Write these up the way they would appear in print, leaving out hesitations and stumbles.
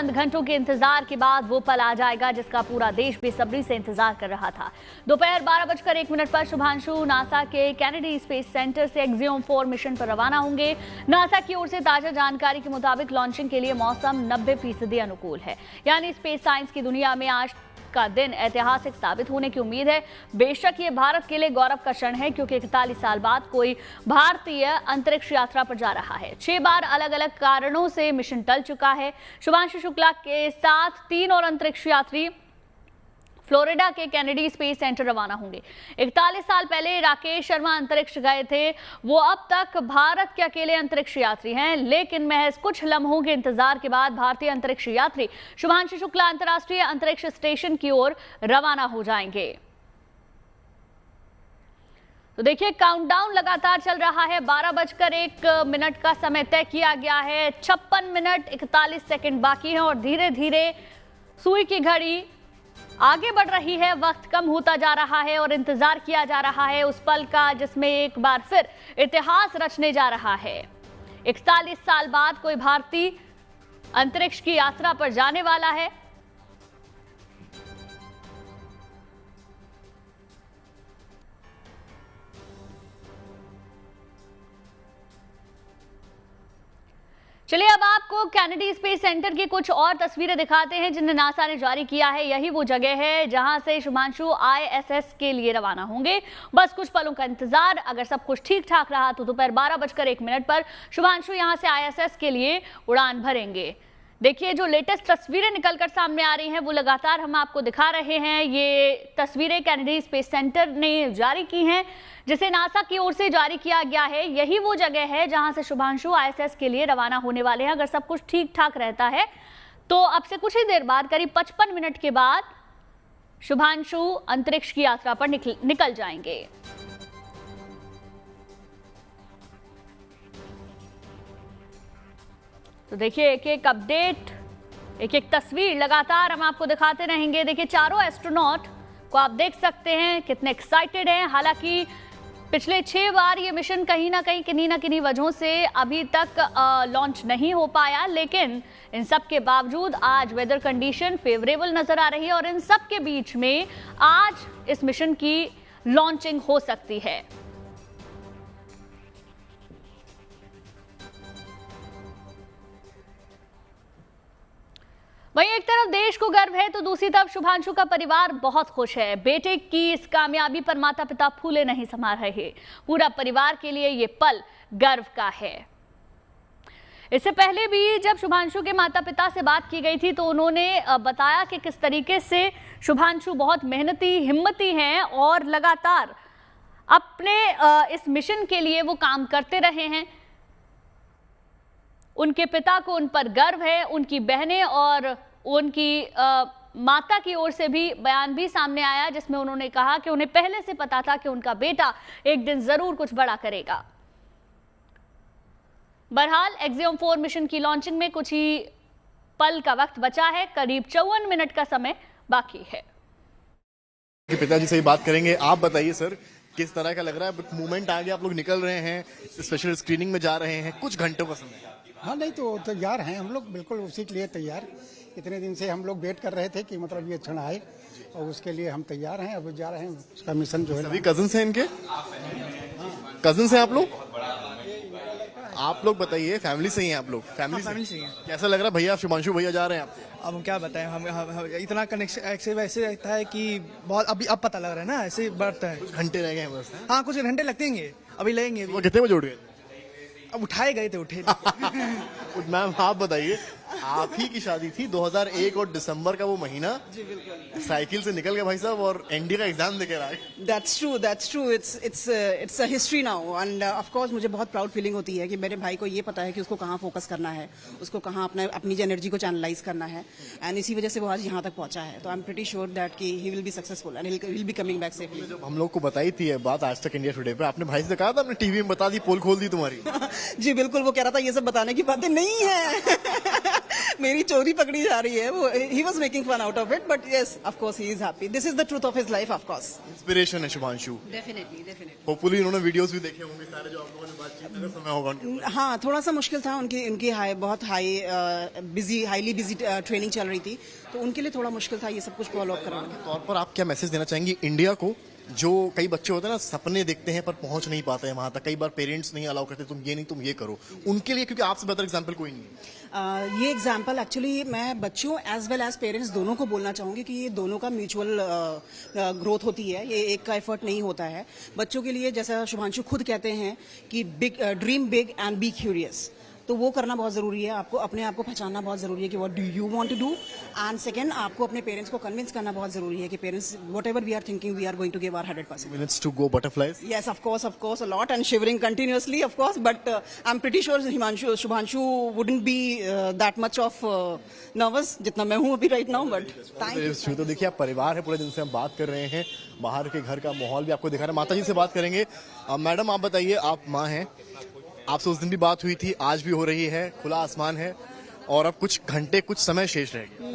चंद घंटों के इंतजार के बाद वो पल आ जाएगा जिसका पूरा देश बेसब्री से इंतजार कर रहा था। दोपहर 12:01 पर शुभांशु नासा के कैनेडी स्पेस सेंटर से एक्सियोम 4 मिशन पर रवाना होंगे। नासा की ओर से ताजा जानकारी के मुताबिक लॉन्चिंग के लिए मौसम 90% अनुकूल है, यानी स्पेस साइंस की दुनिया में आज का दिन ऐतिहासिक साबित होने की उम्मीद है। बेशक ये भारत के लिए गौरव का क्षण है, क्योंकि 41 साल बाद कोई भारतीय अंतरिक्ष यात्रा पर जा रहा है। 6 बार अलग अलग कारणों से मिशन टल चुका है। शुभांशु शुक्ला के साथ 3 और अंतरिक्ष यात्री फ्लोरिडा के कैनेडी स्पेस सेंटर रवाना होंगे। 41 साल पहले राकेश शर्मा अंतरिक्ष गए थे। वो अब तक भारत के अकेले अंतरिक्ष यात्री हैं, लेकिन महज कुछ लम्हों के इंतजार के बाद भारतीय अंतरिक्ष यात्री शुभांशु शुक्ला अंतर्राष्ट्रीय अंतरिक्ष स्टेशन की ओर रवाना हो जाएंगे। तो देखिए, काउंटडाउन लगातार चल रहा है। 12:01 का समय तय किया गया है। 56 मिनट 41 सेकंड बाकी हैं और धीरे धीरे सुई की घड़ी आगे बढ़ रही है। वक्त कम होता जा रहा है और इंतजार किया जा रहा है उस पल का जिसमें एक बार फिर इतिहास रचने जा रहा है। 41 साल बाद कोई भारतीय अंतरिक्ष की यात्रा पर जाने वाला है। चलिए अब आपको कैनेडी स्पेस सेंटर की कुछ और तस्वीरें दिखाते हैं जिन्हें नासा ने जारी किया है। यही वो जगह है जहां से शुभांशु ISS के लिए रवाना होंगे। बस कुछ पलों का इंतजार। अगर सब कुछ ठीक ठाक रहा तो दोपहर 12:01 पर शुभांशु यहां से ISS के लिए उड़ान भरेंगे। देखिए, जो लेटेस्ट तस्वीरें निकलकर सामने आ रही हैं वो लगातार हम आपको दिखा रहे हैं। ये तस्वीरें कैनेडी स्पेस सेंटर ने जारी की हैं, जिसे नासा की ओर से जारी किया गया है। यही वो जगह है जहां से शुभांशु ISS के लिए रवाना होने वाले हैं। अगर सब कुछ ठीक ठाक रहता है तो अब से कुछ ही देर बाद, करीब 55 मिनट के बाद, शुभांशु अंतरिक्ष की यात्रा पर निकल जाएंगे। तो देखिए, एक एक अपडेट, एक एक तस्वीर लगातार हम आपको दिखाते रहेंगे। देखिए, चारों एस्ट्रोनॉट को आप देख सकते हैं कितने एक्साइटेड हैं। हालांकि पिछले 6 बार ये मिशन कहीं ना कहीं किन्हीं ना किन्हीं वजहों से अभी तक लॉन्च नहीं हो पाया, लेकिन इन सब के बावजूद आज वेदर कंडीशन फेवरेबल नजर आ रही है और इन सब के बीच में आज इस मिशन की लॉन्चिंग हो सकती है। वहीं एक तरफ देश को गर्व है तो दूसरी तरफ शुभांशु का परिवार बहुत खुश है। बेटे की इस कामयाबी पर माता पिता फूले नहीं समा रहे। पूरा परिवार के लिए ये पल गर्व का है। इससे पहले भी जब शुभांशु के माता पिता से बात की गई थी तो उन्होंने बताया कि किस तरीके से शुभांशु बहुत मेहनती, हिम्मती हैं और लगातार अपने इस मिशन के लिए वो काम करते रहे हैं। उनके पिता को उन पर गर्व है। उनकी बहनें और उनकी माता की ओर से भी बयान भी सामने आया, जिसमें उन्होंने कहा कि उन्हें पहले से पता था कि उनका बेटा एक दिन जरूर कुछ बड़ा करेगा। बहरहाल एक्सियोम 4 मिशन की लॉन्चिंग में कुछ ही पल का वक्त बचा है। करीब 54 मिनट का समय बाकी है। पिताजी से ही बात करेंगे। आप बताइए सर, किस तरह का लग रहा है? मूवमेंट आ गया, आप लोग निकल रहे हैं, स्पेशल स्क्रीनिंग में जा रहे हैं, कुछ घंटों का समय। हाँ, नहीं तो तैयार हैं हम लोग, बिल्कुल उसी के लिए तैयार। इतने दिन से हम लोग वेट कर रहे थे कि मतलब ये क्षण आए और उसके लिए हम तैयार हैं। अब जा रहे हैं, उसका मिशन जो है। सभी कजिन हैं इनके? कजिन हैं आप लोग? आप लोग बताइए, फैमिली से ही हैं आप लोग? फैमिली से ही हैं। कैसा लग रहा है भैया? शुभांशु भैया जा रहे हैं आप? अब हम क्या बताएं, हम इतना कनेक्शन ऐसे रहता है कि बहुत अभी अब पता लग रहा है ना, ऐसे बढ़ता है। कुछ घंटे रह गए हैं बस? हाँ, कुछ घंटे लगतेंगे, अभी लगेंगे। वो कितने बजे उठ गए? अब उठाए गए थे, उठे। मैम आप बताइए, आप ही की शादी थी 2001 और दिसंबर का वो महीना। जी बिल्कुल। साइकिल से निकल गए भाई साहब और एनडी का एग्जाम देके आए। That's true. It's a history now, and of course मुझे बहुत प्राउड फीलिंग होती है कि मेरे भाई को ये पता है कि उसको कहाँ फोकस करना है, उसको कहाँ अपनी एनर्जी को चैनलाइज करना है, एंड इसी वजह से वो आज यहाँ तक पहुँचा है। तो I am pretty sure that कि he will be successful and he will be coming back safely. जब हम लोग को बताई थी ये बात आज तक इंडिया टुडे पे, आपने भाई से कहा था, आपने टीवी में बता दी, पोल खोल दी तुम्हारी? जी बिल्कुल, वो कह रहा था ये सब बताने की बातें नहीं है। मेरी चोरी पकड़ी जा रही है, वो he was making fun out of it, but yes of course he is happy, this is the truth of his life of course. Inspiration है शुभांशु, डेफिनेटली होपफुली उन्होंने वीडियोस भी देखे होंगे सारे जो आप लोगों ने बातचीत का समय होगा उनके। हाँ, थोड़ा सा मुश्किल था, उनकी बहुत हाईली बिजी ट्रेनिंग चल रही थी, तो उनके लिए थोड़ा मुश्किल था ये सब कुछ फॉलो अप करना। तौर पर आप क्या मैसेज देना चाहेंगी इंडिया को, जो कई बच्चे होते हैं ना सपने देखते हैं पर पहुंच नहीं पाते हैं वहां तक, कई बार पेरेंट्स नहीं अलाउ करते, तुम ये नहीं तुम ये करो, उनके लिए, क्योंकि आपसे बेहतर एग्जांपल कोई नहीं है। ये एग्जाम्पल एक्चुअली मैं बच्चों एज वेल एज पेरेंट्स दोनों को बोलना चाहूंगी कि ये दोनों का म्यूचुअल ग्रोथ होती है, ये एक का एफर्ट नहीं होता है। बच्चों के लिए जैसा शुभांशु खुद कहते हैं कि big dream big and be curious, तो वो करना बहुत जरूरी है। आपको अपने आप को पहचानना बहुत जरूरी है कि what do you want to do, and second आपको अपने पेरेंट्स को कन्विंस करना बहुत जरूरी है कि parents whatever we are thinking we are going to give our 100%। Minutes to go butterflies. Yes, of course, a lot, and shivering continuously, of course. But I'm pretty sure Shubhanshu wouldn't be that much of nervous, जितना मैं हूँ अभी right now. But thank you. तो देखिए आप परिवार है पूरे, जिनसे हम बात कर रहे हैं, बाहर के घर का माहौल भी आपको दिखा रहे हैं। माता जी से बात करेंगे। मैडम आप बताइए, आप माँ हैं, आपसे उस दिन भी बात हुई थी, आज भी हो रही है, खुला आसमान है और अब कुछ घंटे कुछ समय शेष रह गया।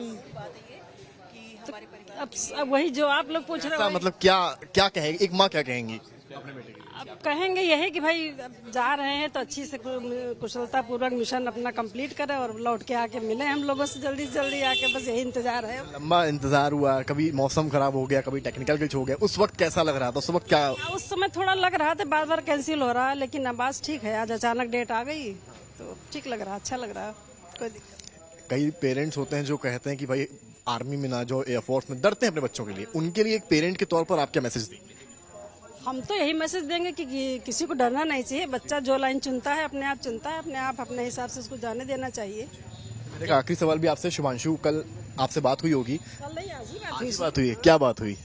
अब वही जो आप लोग पूछ रहे हो, मतलब क्या कहेगी एक माँ, क्या कहेंगी अपने बेटे के लिए? अब कहेंगे यही कि भाई अब जा रहे हैं तो अच्छी से कुशलता पूर्वक मिशन अपना कंप्लीट करें और लौट के आके मिले हम लोगों से जल्दी से जल्दी आके, बस यही इंतजार है। लंबा इंतजार हुआ, कभी मौसम खराब हो गया, कभी टेक्निकल ग्लिच हो गया, उस वक्त कैसा लग रहा था? उस वक्त क्या? उस समय थोड़ा लग रहा था बार बार कैंसिल हो रहा है, लेकिन अब आज ठीक है, आज अचानक डेट आ गई तो ठीक लग रहा, अच्छा लग रहा, कोई दिक्कत। कई पेरेंट्स होते हैं जो कहते हैं कि भाई आर्मी में ना जाओ, एयरफोर्स में, डरते हैं अपने बच्चों के लिए, उनके लिए एक पेरेंट के तौर पर आप क्या मैसेज देंगे? हम तो यही मैसेज देंगे कि किसी को डरना नहीं चाहिए, बच्चा जो लाइन चुनता है अपने आप चुनता है, अपने हिसाब से उसको जाने देना चाहिए। मेरा आखिरी सवाल भी आपसे, शुभांशु कल आपसे बात हुई होगी? कल नहीं, आज ही बात हुई है, क्या बात हुई?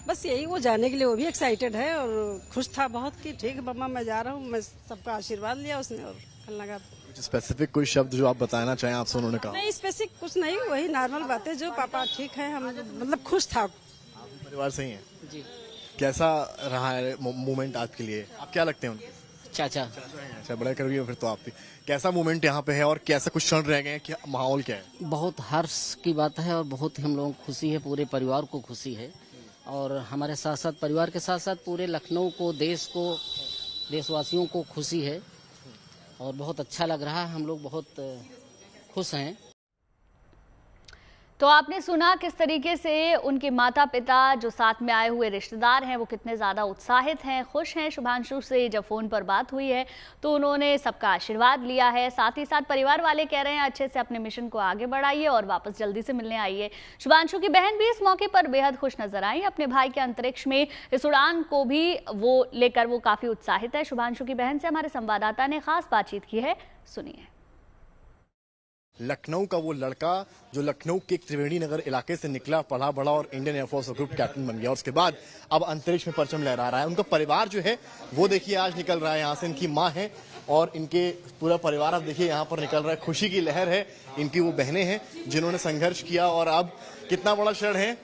बस यही, वो जाने के लिए वो भी एक्साइटेड है और खुश था बहुत कि ठीक है मम्मा मैं जा रहा हूँ, मैं सबका आशीर्वाद लिया उसने और कल लगा। स्पेसिफिक कोई शब्द जो आप बताना चाहें आपसे उन्होंने कहा? नहीं स्पेसिफिक कुछ नहीं, वही नॉर्मल बातें जो पापा ठीक है, हम मतलब खुश था। परिवार से ही है जी। कैसा रहा है मोमेंट आपके लिए? आप क्या लगते हैं उनके? चाचा। अच्छा, बड़ा करोगे फिर तो आप भी। कैसा मोमेंट यहाँ पे है और कैसा कुछ क्षण रह गए हैं, क्या माहौल क्या है? बहुत हर्ष की बात है और बहुत हम लोगों को खुशी है, पूरे परिवार को खुशी है और हमारे साथ साथ परिवार के साथ साथ पूरे लखनऊ को, देश को, देशवासियों को खुशी है और बहुत अच्छा लग रहा है, हम लोग बहुत खुश हैं। तो आपने सुना किस तरीके से उनके माता पिता, जो साथ में आए हुए रिश्तेदार हैं, वो कितने ज़्यादा उत्साहित हैं, खुश हैं। शुभांशु से जब फ़ोन पर बात हुई है तो उन्होंने सबका आशीर्वाद लिया है, साथ ही साथ परिवार वाले कह रहे हैं अच्छे से अपने मिशन को आगे बढ़ाइए और वापस जल्दी से मिलने आइए। शुभांशु की बहन भी इस मौके पर बेहद खुश नजर आई, अपने भाई के अंतरिक्ष में इस उड़ान को भी वो लेकर वो काफ़ी उत्साहित है। शुभांशु की बहन से हमारे संवाददाता ने खास बातचीत की है, सुनिए। लखनऊ का वो लड़का जो लखनऊ के त्रिवेणी नगर इलाके से निकला, पढ़ा बढ़ा और इंडियन एयरफोर्स ग्रुप कैप्टन बन गया, उसके बाद अब अंतरिक्ष में परचम लहरा रहा है। उनका परिवार जो है वो देखिए आज निकल रहा है यहाँ से, इनकी माँ है और इनके पूरा परिवार अब देखिए यहाँ पर निकल रहा है। खुशी की लहर है, इनकी वो बहनें हैं जिन्होंने संघर्ष किया और अब कितना बड़ा क्षण है,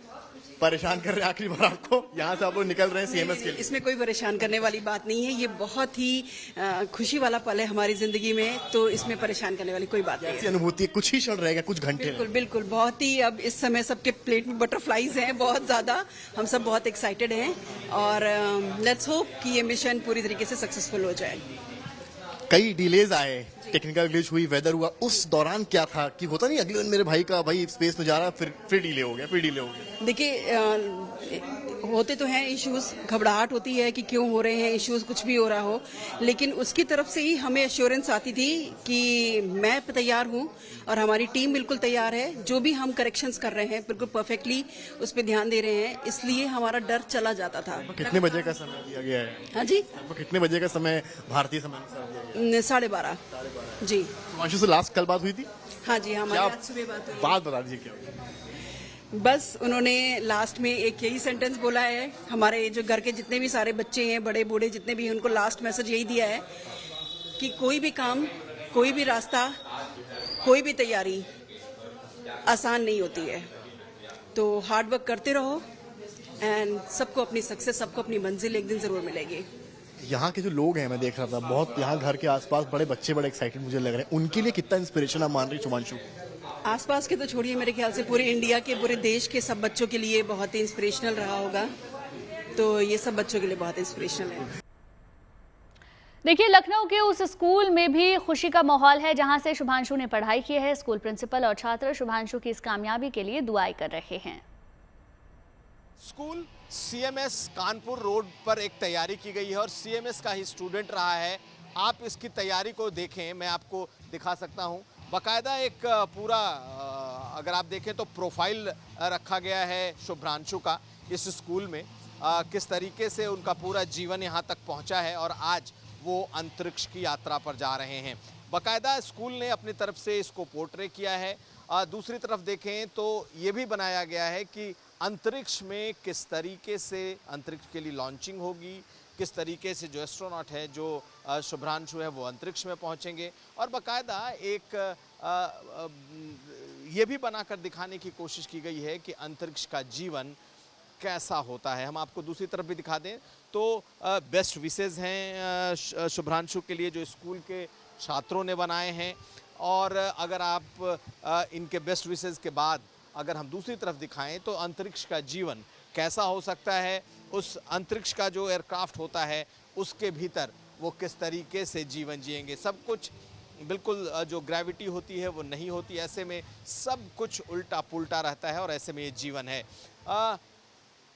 परेशान कर रहे हैं आखिरी बार आपको, यहाँ से आप लोग निकल रहे हैं सीएमएस के लिए। इसमें कोई परेशान करने वाली बात नहीं है, ये बहुत ही खुशी वाला पल है हमारी जिंदगी में, तो इसमें परेशान करने वाली कोई बात नहीं ऐसी है। अनुभूति कुछ ही क्षण रहेगा, कुछ घंटे। बिल्कुल बिल्कुल, बहुत ही अब इस समय सबके प्लेट में बटरफ्लाईज हैं बहुत ज्यादा, हम सब बहुत एक्साइटेड हैं और लेट्स होप कि ये मिशन पूरी तरीके से सक्सेसफुल हो जाए। कई डिलेज आए, टेक्निकल ग्लिच हुई, वेदर हुआ, उस दौरान क्या था कि होता नहीं अगले दिन मेरे भाई का भाई स्पेस में जा रहा, फिर डिले हो गया, फिर डिले हो गया। देखिए होते तो हैं इश्यूज, घबराहट होती है कि क्यों हो रहे हैं इश्यूज, कुछ भी हो रहा हो, लेकिन उसकी तरफ से ही हमें एश्योरेंस आती थी कि मैं तैयार हूं और हमारी टीम बिल्कुल तैयार है, जो भी हम करेक्शंस कर रहे हैं बिल्कुल परफेक्टली उस पर ध्यान दे रहे हैं, इसलिए हमारा डर चला जाता था। कितने बजे का समय दिया गया है? हाँ जी, कितने बजे का समय भारतीय समय अनुसार दिया गया है? 12:30 जी। शुभांशु से लास्ट कल बात हुई थी? हाँ जी, हमारी आज सुबह बात हुई। बात बता दीजिए क्या? बस उन्होंने लास्ट में एक यही सेंटेंस बोला है, हमारे जो घर के जितने भी सारे बच्चे हैं, बड़े बूढ़े जितने भी हैं, उनको लास्ट मैसेज यही दिया है कि कोई भी काम, कोई भी रास्ता, कोई भी तैयारी आसान नहीं होती है, तो हार्ड वर्क करते रहो एंड सबको अपनी सक्सेस, सबको अपनी मंजिल एक दिन जरूर मिलेगी। यहाँ के जो लोग हैं, मैं देख रहा था बहुत, यहाँ घर के आसपास बड़े बच्चे बड़े एक्साइटेड मुझे लग रहे हैं, उनके लिए कितना इंस्पिरेशन आप मान रही शुभांशु? आसपास के तो छोड़िए, मेरे ख्याल से पूरे इंडिया के, पूरे देश के सब बच्चों के लिए बहुत ही इंस्पिरेशनल रहा होगा। तो ये सब बच्चों के लिए बहुत इंस्पिरेशनल है। देखिए, लखनऊ के उस स्कूल में भी खुशी का माहौल है जहां से शुभांशु ने पढ़ाई की है। स्कूल प्रिंसिपल और छात्र शुभांशु की इस कामयाबी के लिए दुआएं कर रहे हैं। स्कूल CMS कानपुर रोड पर एक तैयारी की गई है और CMS का ही स्टूडेंट रहा है। आप इसकी तैयारी को देखें, मैं आपको दिखा सकता हूं। बाकायदा एक पूरा अगर आप देखें तो प्रोफाइल रखा गया है शुभांशु का इस स्कूल में, किस तरीके से उनका पूरा जीवन यहाँ तक पहुँचा है और आज वो अंतरिक्ष की यात्रा पर जा रहे हैं। बाकायदा स्कूल ने अपनी तरफ से इसको पोर्ट्रे किया है। दूसरी तरफ देखें तो ये भी बनाया गया है कि अंतरिक्ष में किस तरीके से अंतरिक्ष के लिए लॉन्चिंग होगी, किस तरीके से जो एस्ट्रोनॉट है, जो शुभांशु है, वो अंतरिक्ष में पहुंचेंगे। और बाकायदा एक ये भी बनाकर दिखाने की कोशिश की गई है कि अंतरिक्ष का जीवन कैसा होता है। हम आपको दूसरी तरफ भी दिखा दें तो बेस्ट विशेज़ हैं शुभांशु के लिए जो स्कूल के छात्रों ने बनाए हैं। और अगर आप इनके बेस्ट विशेज़ के बाद अगर हम दूसरी तरफ दिखाएं तो अंतरिक्ष का जीवन कैसा हो सकता है, उस अंतरिक्ष का जो एयरक्राफ्ट होता है उसके भीतर वो किस तरीके से जीवन जिएंगे। सब कुछ बिल्कुल जो ग्रेविटी होती है वो नहीं होती, ऐसे में सब कुछ उल्टा पुल्टा रहता है और ऐसे में ये जीवन है।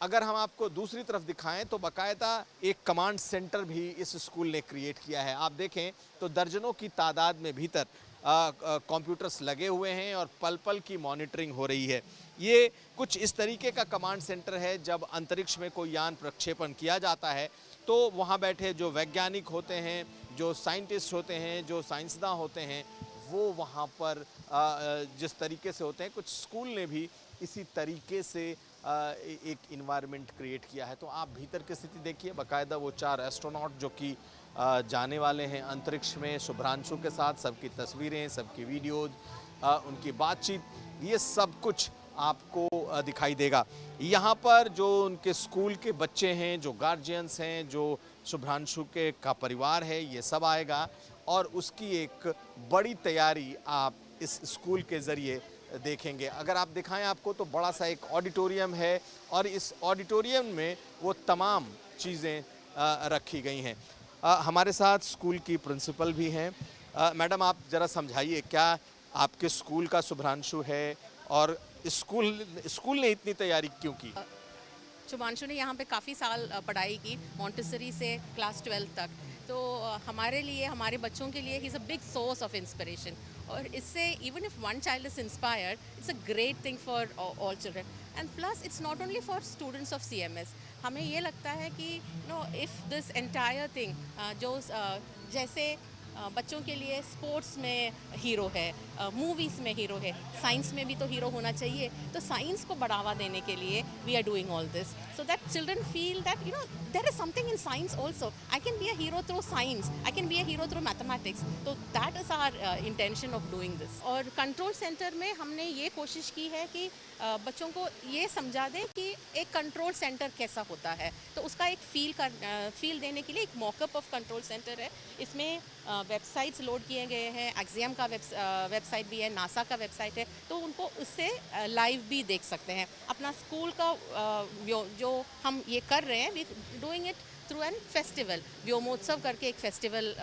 अगर हम आपको दूसरी तरफ दिखाएं तो बाकायदा एक कमांड सेंटर भी इस स्कूल ने क्रिएट किया है। आप देखें तो दर्जनों की तादाद में भीतर कंप्यूटर्स लगे हुए हैं और पल पल की मॉनिटरिंग हो रही है। ये कुछ इस तरीके का कमांड सेंटर है, जब अंतरिक्ष में कोई यान प्रक्षेपण किया जाता है तो वहाँ बैठे जो वैज्ञानिक होते हैं, जो साइंटिस्ट होते हैं, जो साइंसदान होते हैं, वो वहाँ पर जिस तरीके से होते हैं, कुछ स्कूल ने भी इसी तरीके से एक इन्वायरमेंट क्रिएट किया है। तो आप भीतर की स्थिति देखिए, बाकायदा वो 4 एस्ट्रोनॉट जो कि जाने वाले हैं अंतरिक्ष में शुभांशु के साथ, सबकी तस्वीरें, सबकी वीडियोज, उनकी बातचीत, ये सब कुछ आपको दिखाई देगा। यहाँ पर जो उनके स्कूल के बच्चे हैं, जो गार्जियंस हैं, जो शुभांशु के का परिवार है, ये सब आएगा और उसकी एक बड़ी तैयारी आप इस स्कूल के ज़रिए देखेंगे। अगर आप दिखाएं आपको तो बड़ा सा एक ऑडिटोरियम है और इस ऑडिटोरियम में वो तमाम चीज़ें रखी गई हैं। हमारे साथ स्कूल की प्रिंसिपल भी हैं। मैडम, आप ज़रा समझाइए, क्या आपके स्कूल का शुभांशु है और स्कूल ने इतनी तैयारी क्यों की? शुभांशु ने यहाँ पे काफ़ी साल पढ़ाई की, मॉन्टेसरी से क्लास 12 तक। तो हमारे लिए, हमारे बच्चों के लिए he is a big source of inspiration. और इससे even if one child is inspired, it's a great thing for all children. And plus it's not only for students of CMS। हमें ये लगता है कि इफ़ दिस एंटायर थिंग जो जैसे बच्चों के लिए स्पोर्ट्स में हीरो है, मूवीज़ में हीरो है, साइंस में भी तो हीरो होना चाहिए। तो साइंस को बढ़ावा देने के लिए we are doing all this so that children feel that there is something in science also. I can be a hero through science, I can be a hero through mathematics. तो that is our intention of doing this. और control centre में हमने ये कोशिश की है कि बच्चों को ये समझा दें कि एक कंट्रोल सेंटर कैसा होता है। तो उसका एक फील देने के लिए एक मॉकअप ऑफ कंट्रोल सेंटर है। इसमें वेबसाइट्स लोड किए गए हैं, एक्सियम का वेबसाइट भी है, नासा का वेबसाइट है, तो उनको उससे लाइव भी देख सकते हैं। अपना स्कूल का जो हम ये कर रहे हैं, we doing it through an festival, Vyomotsav करके एक फेस्टिवल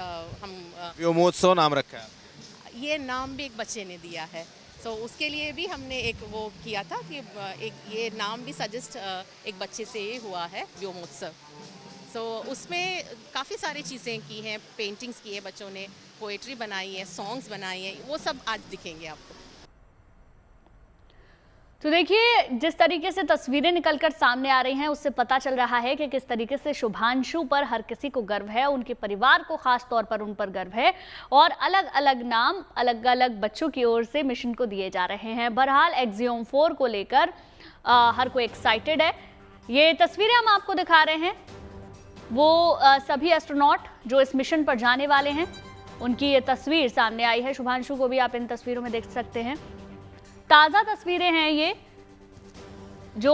हम व्योमोत्सव नाम रखा है। ये नाम भी एक बच्चे ने दिया है, तो उसके लिए भी हमने एक वो किया था कि एक ये नाम भी सजेस्ट एक बच्चे से ये हुआ है, व्योमोत्सव। तो उसमें काफ़ी सारी चीज़ें की हैं, पेंटिंग्स की है बच्चों ने, पोएट्री बनाई है, सॉन्ग्स बनाई हैं, वो सब आज दिखेंगे आपको। तो देखिए, जिस तरीके से तस्वीरें निकलकर सामने आ रही हैं उससे पता चल रहा है कि किस तरीके से शुभांशु पर हर किसी को गर्व है, उनके परिवार को खास तौर पर उन पर गर्व है और अलग अलग नाम अलग अलग बच्चों की ओर से मिशन को दिए जा रहे हैं। बहरहाल एक्सियम 4 को लेकर हर कोई एक्साइटेड है। ये तस्वीरें हम आपको दिखा रहे हैं, वो सभी एस्ट्रोनॉट जो इस मिशन पर जाने वाले हैं, उनकी ये तस्वीर सामने आई है। शुभांशु को भी आप इन तस्वीरों में देख सकते हैं। ताज़ा तस्वीरें हैं ये, जो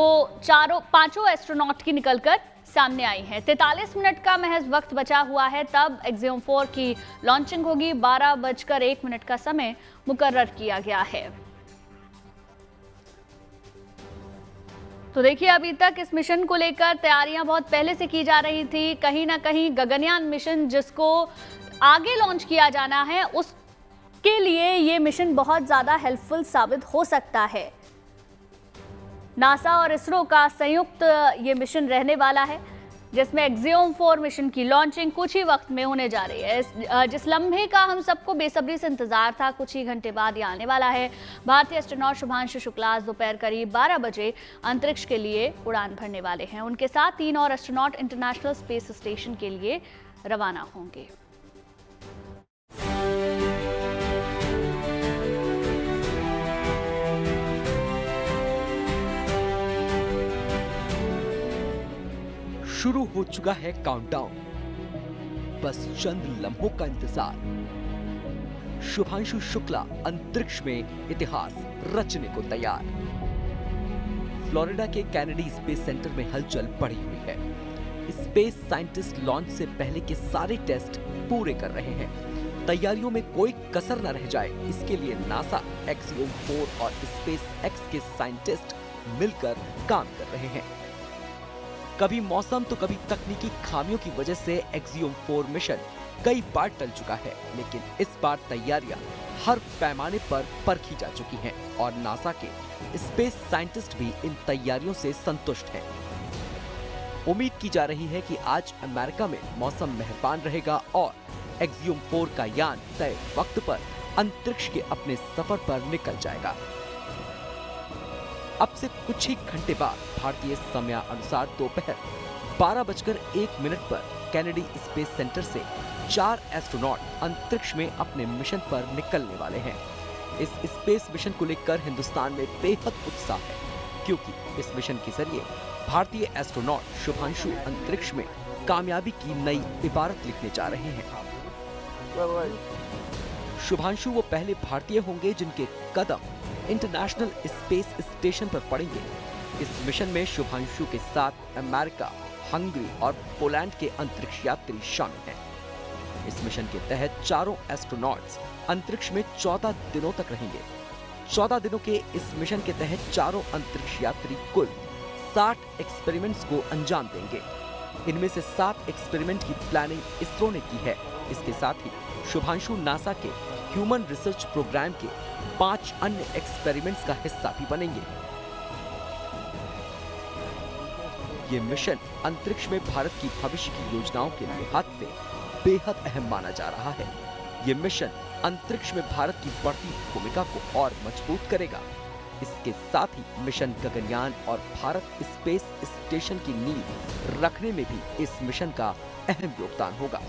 पांचों एस्ट्रोनॉट की निकलकर सामने आई हैं। 43 मिनट का महज वक्त बचा हुआ है, तब एक्सियम 4 की लॉन्चिंग होगी। 12:01 का समय मुकर्रर किया गया है। तो देखिए, अभी तक इस मिशन को लेकर तैयारियां बहुत पहले से की जा रही थी। कहीं ना कहीं गगनयान मिशन जिसको आगे लॉन्च किया जाना है, उसके लिए ये मिशन बहुत ज़्यादा हेल्पफुल साबित हो सकता है। नासा और इसरो का संयुक्त ये मिशन रहने वाला है, जिसमें एक्सियोम 4 मिशन की लॉन्चिंग कुछ ही वक्त में होने जा रही है। जिस लम्हे का हम सबको बेसब्री से इंतजार था, कुछ ही घंटे बाद ये आने वाला है। भारतीय एस्ट्रोनॉट शुभांशु शुक्ला आज दोपहर करीब 12 बजे अंतरिक्ष के लिए उड़ान भरने वाले हैं। उनके साथ 3 और एस्ट्रोनॉट इंटरनेशनल स्पेस स्टेशन के लिए रवाना होंगे। शुरू हो चुका है काउंटडाउन, बस चंद लम्हों का इंतजार। शुभांशु शुक्ला अंतरिक्ष में इतिहास रचने को तैयार। फ्लोरिडा के कैनेडी स्पेस सेंटर में हलचल बढ़ी हुई है। स्पेस साइंटिस्ट लॉन्च से पहले के सारे टेस्ट पूरे कर रहे हैं। तैयारियों में कोई कसर न रह जाए, इसके लिए नासा, एक्सियोम 4 और स्पेस एक्स के साइंटिस्ट मिलकर काम कर रहे हैं। कभी मौसम तो कभी तकनीकी खामियों की वजह से एक्सियोम 4 मिशन कई बार टल चुका है, लेकिन इस बार तैयारियां हर पैमाने पर परखी जा चुकी हैं और नासा के स्पेस साइंटिस्ट भी इन तैयारियों से संतुष्ट हैं। उम्मीद की जा रही है कि आज अमेरिका में मौसम मेहरबान रहेगा और एक्सियोम 4 का यान तय वक्त पर अंतरिक्ष के अपने सफर पर निकल जाएगा। अब से कुछ ही घंटे बाद भारतीय समय अनुसार दोपहर 12:01 पर कैनेडी स्पेस सेंटर से 4 एस्ट्रोनॉट अंतरिक्ष में अपने मिशन पर निकलने वाले हैं। इस स्पेस मिशन को लेकर हिंदुस्तान में बेहद उत्साह है, क्योंकि इस मिशन के जरिए भारतीय एस्ट्रोनॉट शुभांशु अंतरिक्ष में कामयाबी की नई इबारत लिखने जा रहे हैं। शुभांशु वो पहले भारतीय होंगे जिनके कदम इंटरनेशनल स्पेस स्टेशन पर पड़ेंगे। इस मिशन में शुभांशु के साथ अमेरिका, हंगरी और पोलैंड के अंतरिक्ष यात्री शामिल हैं। इस मिशन के तहत चारों एस्ट्रोनॉट्स अंतरिक्ष में 14 दिनों तक रहेंगे। 14 दिनों के इस मिशन के तहत चारों अंतरिक्ष यात्री कुल 60 एक्सपेरिमेंट्स को अंजाम देंगे। इनमें से 7 एक्सपेरिमेंट की प्लानिंग इसरो ने की है। इसके साथ ही शुभांशु नासा के ह्यूमन रिसर्च प्रोग्राम के 5 अन्य एक्सपेरिमेंट्स का हिस्सा भी बनेंगे। ये मिशन अंतरिक्ष में भारत की भविष्य की योजनाओं के लिहाज से बेहद अहम माना जा रहा है। ये मिशन अंतरिक्ष में भारत की बढ़ती भूमिका को और मजबूत करेगा। इसके साथ ही मिशन गगनयान और भारत स्पेस स्टेशन की नींव रखने में भी इस मिशन का अहम योगदान होगा।